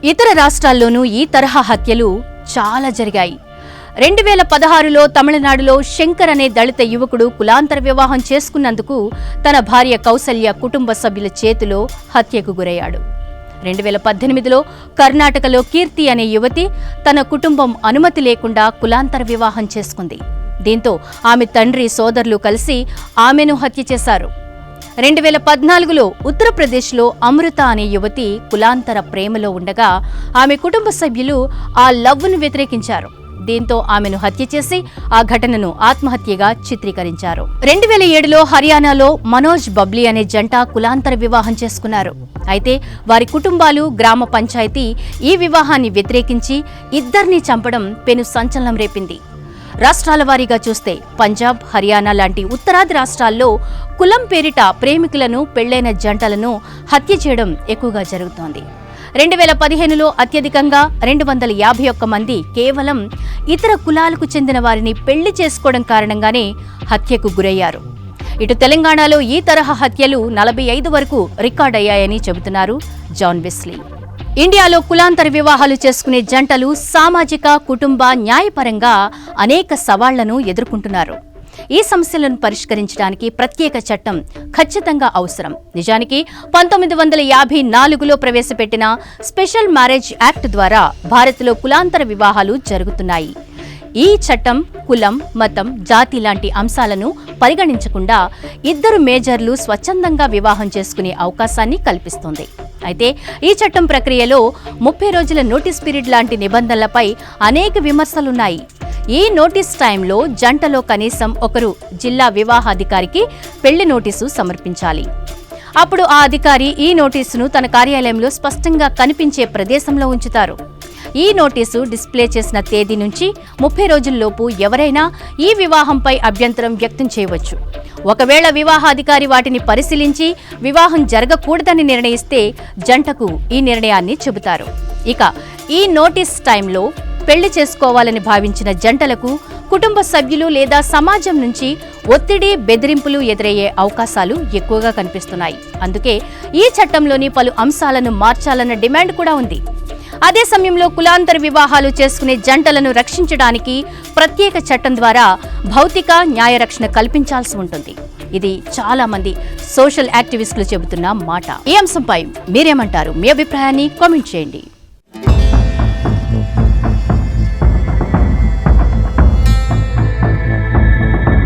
ఇతర రాష్ట్రాల్లోనూ ఈ తరహా హత్యలు చాలా జరిగాయి. 2016లో తమిళనాడులో శంకర్ అనే దళిత యువకుడు కులాంతర వివాహం చేసుకున్నందుకు తన భార్య కౌసల్య కుటుంబ సభ్యుల చేతిలో హత్యకు గురయ్యాడు. 2018లో కర్ణాటకలో కీర్తి అనే యువతి తన కుటుంబం అనుమతి లేకుండా కులాంతర వివాహం చేసుకుంది. దీంతో ఆమె తండ్రి సోదరులు కలిసి ఆమెను హత్య చేశారు. 2014లో ఉత్తరప్రదేశ్లో అమృత అనే యువతి కులాంతర ప్రేమలో ఉండగా ఆమె కుటుంబ సభ్యులు ఆ లవ్ను వ్యతిరేకించారు. దీంతో ఆమెను హత్య చేసి ఆ ఘటనను ఆత్మహత్యగా చిత్రీకరించారు. 2007లో హర్యానాలో మనోజ్ బబ్లీ అనే జంట కులాంతర వివాహం చేసుకున్నారు. అయితే వారి కుటుంబాలు, గ్రామ పంచాయతీ ఈ వివాహాన్ని వ్యతిరేకించి ఇద్దరిని చంపడం పెను సంచలనం రేపింది. రాష్ట్రాల వారీగా చూస్తే పంజాబ్, హర్యానా లాంటి ఉత్తరాది రాష్ట్రాల్లో కులం పేరిట ప్రేమికులను, పెళ్లైన జంటలను హత్య చేయడం ఎక్కువగా జరుగుతోంది. 2015లో అత్యధికంగా 251 మంది కేవలం ఇతర కులాలకు చెందిన వారిని పెళ్లి చేసుకోవడం కారణంగానే హత్యకు గురయ్యారు. ఇటు తెలంగాణలో ఈ తరహా హత్యలు 45 వరకు రికార్డయ్యాయని చెబుతున్నారు జాన్ వెస్లీ. ఇండియాలో కులాంతర వివాహాలు చేసుకునే జంటలు సామాజిక, కుటుంబ, న్యాయపరంగా అనేక సవాళ్లను ఎదుర్కొంటున్నారు. ఈ సమస్యలను పరిష్కరించడానికి ప్రత్యేక చట్టం ఖచ్చితంగా అవసరం. నిజానికి 1954లో ప్రవేశపెట్టిన స్పెషల్ మ్యారేజ్ యాక్ట్ ద్వారా భారత్లో కులాంతర వివాహాలు జరుగుతున్నాయి. ఈ చట్టం కులం, మతం, జాతి లాంటి అంశాలను పరిగణించకుండా ఇద్దరు మేజర్లు స్వచ్ఛందంగా వివాహం చేసుకునే అవకాశాన్ని కల్పిస్తోంది. అయితే ఈ చట్టం ప్రక్రియలో 30 రోజుల నోటీస్ పీరియడ్ లాంటి నిబంధనలపై అనేక విమర్శలున్నాయి. ఈ నోటీస్ టైంలో జంటలో కనీసం ఒకరు జిల్లా వివాహాధికారికి పెళ్లి నోటీసు సమర్పించాలి. అప్పుడు ఆ అధికారి ఈ నోటీసును తన కార్యాలయంలో స్పష్టంగా కనిపించే ప్రదేశంలో ఉంచుతారు. ఈ నోటీసు డిస్ప్లే చేసిన తేదీ నుంచి 30 రోజుల్లోపు ఎవరైనా ఈ వివాహంపై అభ్యంతరం వ్యక్తం చేయవచ్చు. ఒకవేళ వివాహాధికారి వాటిని పరిశీలించి వివాహం జరగకూడదని నిర్ణయిస్తే జంటకు ఈ నిర్ణయాన్ని చెబుతారు. ఇక ఈ నోటీస్ టైంలో పెళ్లి చేసుకోవాలని భావించిన జంటలకు కుటుంబ సభ్యులు లేదా సమాజం నుంచి ఒత్తిడి, బెదిరింపులు ఎదురయ్యే అవకాశాలు ఎక్కువగా కనిపిస్తున్నాయి. అందుకే ఈ చట్టంలోని పలు అంశాలను మార్చాలన్న డిమాండ్ కూడా ఉంది. అదే సమయంలో కులాంతర వివాహాలు చేసుకునే జంటలను రక్షించడానికి ప్రత్యేక చట్టం ద్వారా భౌతిక న్యాయ రక్షణ కల్పించాల్సి ఉంటుంది. ఇది చాలా మంది సోషల్ యాక్టివిస్టులు చెబుతున్న మాట. ఈ అంశంపై మీరేమంటారు? మీ అభిప్రాయాన్ని కామెంట్ చేయండి.